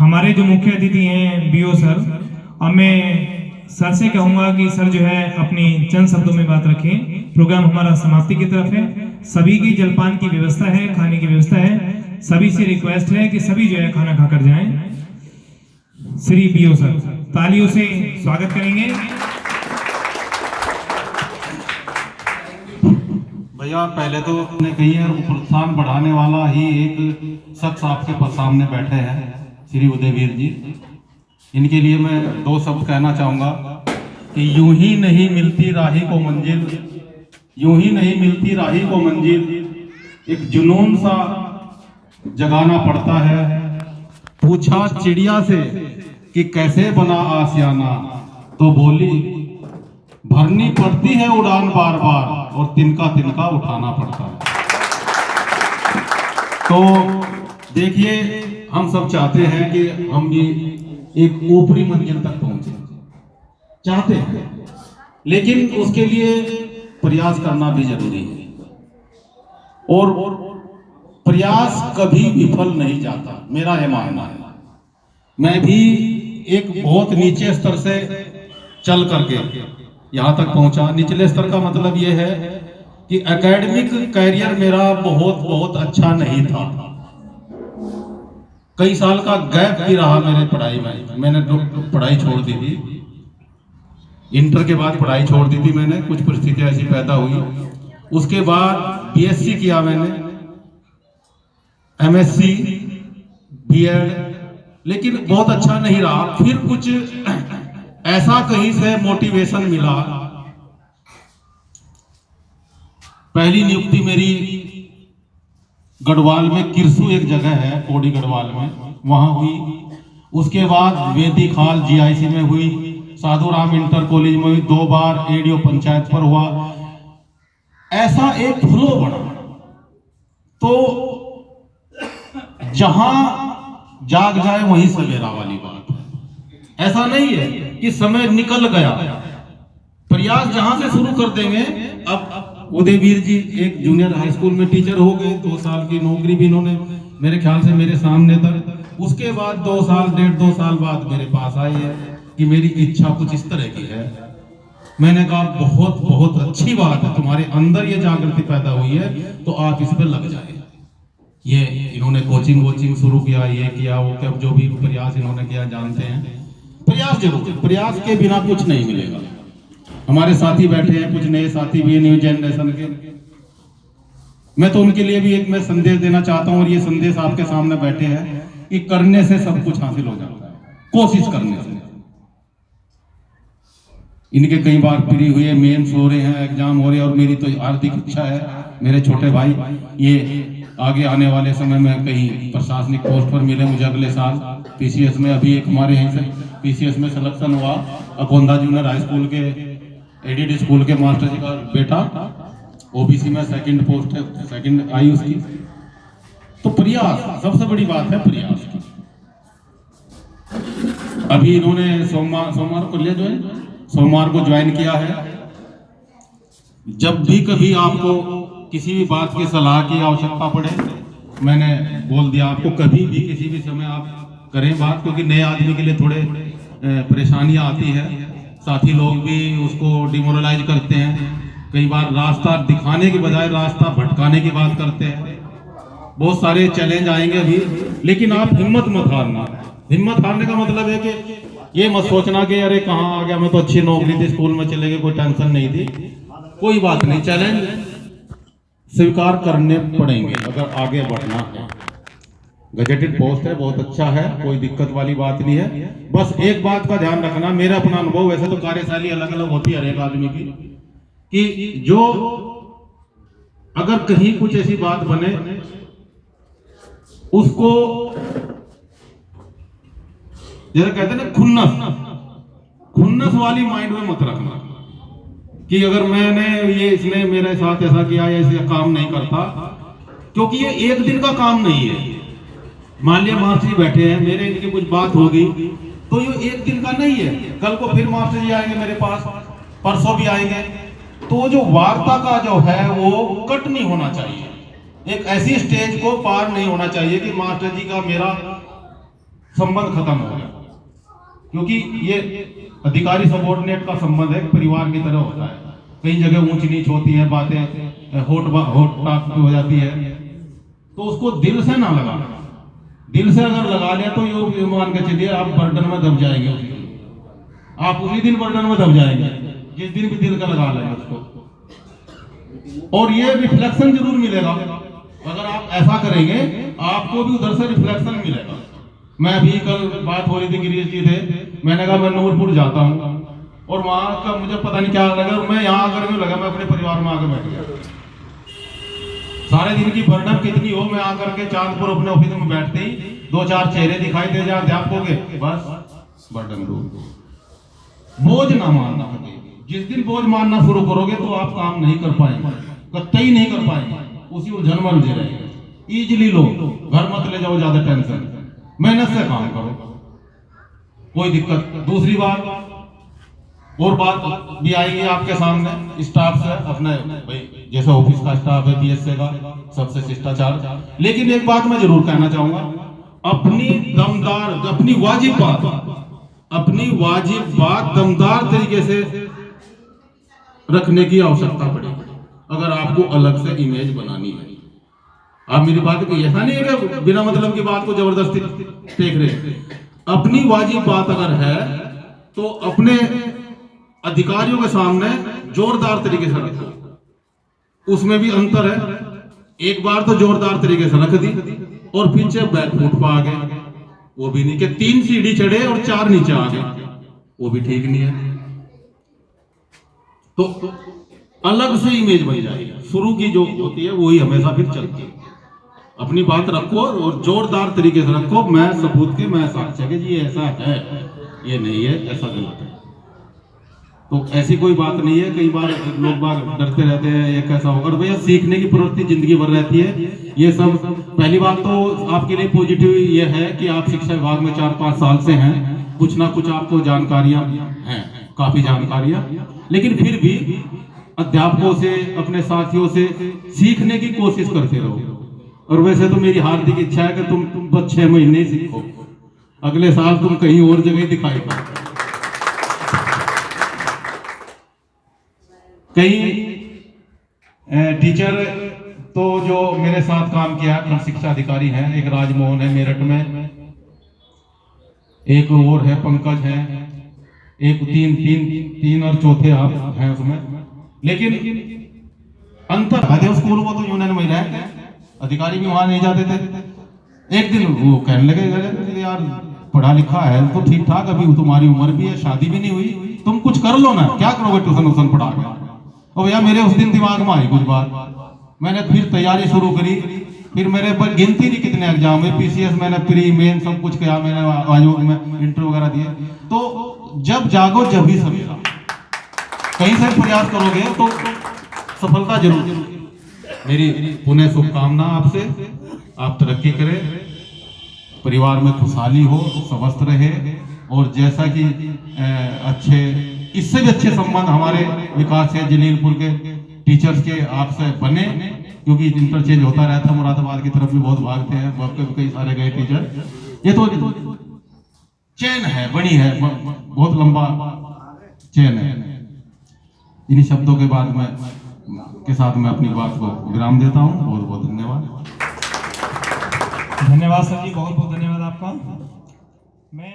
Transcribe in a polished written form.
हमारे जो मुख्य अतिथि हैं बीओ सर, अब मैं सर से कहूंगा कि सर जो है अपनी चंद शब्दों में बात रखें। प्रोग्राम हमारा समाप्ति की तरफ है। सभी की जलपान की व्यवस्था है, खाने की व्यवस्था है। सभी से रिक्वेस्ट है कि सभी जो है खाना खाकर जाएं। श्री बीओ सर तालियों से स्वागत करेंगे। भैया पहले तो आपने कही है, प्रोत्साहन बढ़ाने वाला ही एक शख्स आपके सामने बैठे हैं, श्री उदयवीर जी। इनके लिए मैं दो शब्द कहना चाहूँगा कि यूं ही नहीं मिलती राही को मंजिल, यूं ही नहीं मिलती राही को मंजिल, एक जुनून सा जगाना पड़ता है। पूछा चिड़िया से कि कैसे बना आसियाना, तो बोली भरनी पड़ती है उड़ान बार बार और तिनका तिनका उठाना पड़ता है। तो देखिए, हम सब चाहते हैं कि हम भी एक ऊपरी मंजिल तक पहुंचे, चाहते हैं, लेकिन उसके लिए प्रयास करना भी जरूरी है। और प्रयास कभी विफल नहीं जाता, मेरा यह मानना है। मैं भी एक बहुत नीचे स्तर से चल करके यहां तक पहुंचा। निचले स्तर का मतलब यह है कि एकेडमिक कैरियर मेरा बहुत अच्छा नहीं था। कई साल का गैप भी रहा मेरे पढ़ाई में। मैंने पढ़ाई छोड़ दी थी, इंटर के बाद पढ़ाई छोड़ दी थी मैंने, कुछ परिस्थितियां ऐसी पैदा हुई। उसके बाद बीएससी किया मैंने, एमएससी, बीएड, लेकिन बहुत अच्छा नहीं रहा। फिर कुछ ऐसा कहीं से मोटिवेशन मिला। पहली नियुक्ति मेरी गढ़वाल में, किरसू एक जगह है कोडी गढ़वाल में, वहां हुई। उसके बाद वेदी खाल जीआईसी में हुई, साधुराम इंटर कॉलेज में हुई, 2 बार एडीओ पंचायत पर हुआ। ऐसा एक फ्लो बना। तो जहां जाग जाए वहीं सवेरा वाली बात है। ऐसा नहीं है कि समय निकल गया, प्रयास जहां से शुरू कर देंगे। अब उदयवीर जी एक जूनियर हाई स्कूल में टीचर हो गए, 2 साल की नौकरी भी इन्होंने मेरे ख्याल से मेरे सामने तक। उसके बाद 2 साल, 1.5-2 साल बाद मेरे पास आई है कि मेरी इच्छा कुछ इस तरह की है। मैंने कहा बहुत अच्छी बात है, तुम्हारे अंदर ये जागृति पैदा हुई है, तो आप इस पर लग जाए। ये इन्होंने कोचिंग शुरू किया, ये किया, वो क्या, जो भी प्रयास इन्होंने किया जानते हैं। प्रयास जरूर, प्रयास के बिना कुछ नहीं मिलेगा। हमारे साथी बैठे हैं, कुछ नए साथी भी न्यू जनरेशन के। मैं तो उनके लिए भी एक मैं संदेश देना चाहता हूं, और ये संदेश आपके सामने बैठे हैं कि करने से सब कुछ हासिल हो जाता है, कोशिश करने से। इनके कई बार प्री हुए, मेंस हो रहे हैं, एग्जाम हो रहे हैं, और मेरी तो हार्दिक इच्छा है मेरे छोटे भाई ये आगे आने वाले समय में कहीं प्रशासनिक पोस्ट पर मिले मुझे अगले साल। पीसीएस में अभी एक हमारे यहीं से पीसीएस में सिलेक्शन हुआ, अकोंदा जूनियर हाई स्कूल के एडीडी स्कूल के मास्टर जी का बेटा, ओबीसी में सेकंड पोस्ट है, सेकंड आई उसकी। तो प्रयास सबसे बड़ी बात है, प्रयास की। अभी इन्होंने सोमवार को ले ज्वाइन, सोमवार को ज्वाइन किया है। जब भी कभी आपको किसी भी बात की सलाह की आवश्यकता पड़े, मैंने बोल दिया आपको, कभी भी किसी भी समय आप करें बात, क्योंकि नए आदमी के लिए थोड़े परेशानियां आती है। साथी लोग भी उसको डिमोरलाइज करते हैं, कई बार रास्ता दिखाने के बजाय रास्ता भटकाने की बात करते हैं। बहुत सारे चैलेंज आएंगे अभी, लेकिन आप हिम्मत मत हारना। हिम्मत हारने का मतलब है कि ये मत सोचना कि अरे कहाँ आ गया, मैं तो अच्छी नौकरी थी, स्कूल में चले गए, कोई टेंशन नहीं थी। कोई बात नहीं, चैलेंज स्वीकार करने पड़ेंगे अगर आगे बढ़ना है। गजेटेड पोस्ट है, बहुत अच्छा है, कोई दिक्कत वाली बात नहीं है। बस एक बात का ध्यान रखना, मेरा अपना अनुभव, वैसे तो कार्यशैली अलग अलग होती है हर एक आदमी की, कि जो अगर कहीं कुछ ऐसी बात बने उसको जैसे कहते हैं ना, खुन्नस वाली माइंड में मत रखना कि अगर मैंने ये इसने मेरे साथ ऐसा किया या इसे काम नहीं करता, क्योंकि ये एक दिन का काम नहीं है। मान लिया मास्टर जी बैठे हैं, मेरे इनकी कुछ बात होगी, तो ये एक दिन का नहीं है। कल को फिर मास्टर जी आएंगे मेरे पास, परसों भी आएंगे। तो जो वार्ता का जो है वो कट नहीं होना चाहिए, एक ऐसी स्टेज को पार नहीं होना चाहिए कि मास्टर जी का मेरा संबंध खत्म हो गया, क्योंकि ये अधिकारी सबॉर्डिनेट का संबंध है, परिवार की तरह होता है। कई जगह ऊंच नीच होती है, बातें होट टाक हो जाती है, तो उसको दिल से ना लगा। दिल से अगर लगा लिया तो ये मान के चलिए आप बर्डन में दब जाएंगे उसी दिन। आप उसी दिन बर्डन में दब जाएंगे जिस दिन भी दिल का लगा लेंगे उसको। और ये रिफ्लेक्शन जरूर मिलेगा, अगर आप ऐसा करेंगे आपको भी उधर से रिफ्लेक्शन मिलेगा। मैं अभी कल बात हो रही थी, गिरीश जी थे, मैंने कहा मैं नूरपुर जाता हूँ और वहां का मुझे पता नहीं क्या लगा, और मैं यहाँ आकर लगा मैं अपने परिवार में आकर बैठ गया। सारे दिन की बर्डन कितनी हो, मैं आकर के चांदपुर अपने ऑफिस में बैठते ही 2-4 चेहरे दिखाई दे जाए अध्यापकों के, बस बर्डन दूर। बोझ ना मानना कभी। जिस दिन बोझ मानना शुरू करोगे तो आप काम नहीं कर पाएंगे, कतई नहीं कर पाएंगे, उसी उलझन में उलझे रहेंगे। इजीली लो, घर मत ले जाओ ज्यादा टेंशन, मेहनत से काम करो, कोई दिक्कत। दूसरी बात और बात भी आएगी आपके सामने स्टाफ से, अपने भाई जैसे ऑफिस का स्टाफ है, बीएसए का, सबसे शिष्टाचार। लेकिन एक बात मैं जरूर कहना चाहूंगा, अपनी दमदार, अपनी वाजिब बात दमदार तरीके से रखने की आवश्यकता पड़ेगी अगर आपको अलग से इमेज बनानी है। आप मेरी बात को ऐसा नहीं है कि बिना मतलब की बात को जबरदस्ती देख रहे हैं। अपनी वाजिब बात अगर है तो अपने अधिकारियों के सामने जोरदार तरीके से रखो। उसमें भी अंतर है, एक बार तो जोरदार तरीके से रख दी और पीछे बैकफुट पर आ गए, वो भी नहीं कि 3 सीढ़ी चढ़े और 4 नीचे आ गए, वो भी ठीक नहीं है। तो अलग से इमेज बन जाएगी, शुरू की जो होती है वही हमेशा फिर चलती है। अपनी बात रखो और जोरदार तरीके से रखो, मैं सबूत के, मैं साक्ष्य के, जी ऐसा है, ये नहीं है, ऐसा गलत है। तो ऐसी कोई बात नहीं है। कई बार लोग बाग डरते रहते हैं ये कैसा होगा, और भैया सीखने की प्रवृत्ति जिंदगी भर रहती है। ये सब पहली बात तो आपके लिए पॉजिटिव ये है कि आप शिक्षा विभाग में 4-5 साल से हैं, कुछ ना कुछ आपको जानकारियां हैं, काफी जानकारियां, लेकिन फिर भी अध्यापकों से, अपने साथियों से सीखने की कोशिश करते रहो। और वैसे तो मेरी हार्दिक इच्छा है कि तुम बस 6 महीने सीखो, अगले साल तुम कहीं और जगह दिखाई दो। कई टीचर तो जो मेरे साथ काम किया है, खंड शिक्षा अधिकारी हैं, एक राजमोहन है मेरठ में, एक और है पंकज है, एक तीन और चौथे आप हैं उसमें। लेकिन अंतर है, स्कूल वो तो यूनियन में रहे, अधिकारी भी वहां नहीं जाते थे। एक दिन वो कहने लगे यार पढ़ा लिखा है तो ठीक ठाक, अभी तुम्हारी उम्र भी है, शादी भी नहीं हुई, तुम कुछ कर लो ना, क्या करोगे ट्यूशन पढ़ा के। और भैया मेरे उस दिन दिमाग में आई कुछ बात, मैंने फिर तैयारी शुरू करी। फिर मेरे पर गिनती नहीं कितने एग्जाम है, पीसीएस मैंने प्री मेन सब कुछ किया, मैंने आयोग में इंटरव्यू वगैरह दिए। तो जब जागो जब ही सवेरा, कहीं से प्रयास करोगे तो सफलता जरूर। मेरी पुनः शुभकामना आपसे, आप तरक्की करें, परिवार में खुशहाली हो, स्वस्थ रहे, और जैसा कि अच्छे, इससे भी अच्छे संबंध हमारे विकास है जलीलपुर के टीचर्स के आपसे बने, क्योंकि इंटरचेंज होता रहता है, मुरादाबाद की तरफ भी बहुत भागते हैं, कई सारे गए टीचर। ये तो चेन है, बड़ी है, बहुत लंबा चेन है। इन्हीं शब्दों के बाद के साथ मैं अपनी बात को विराम देता हूँ। बहुत बहुत धन्यवाद। धन्यवाद सर जी, बहुत बहुत धन्यवाद आपका। मैं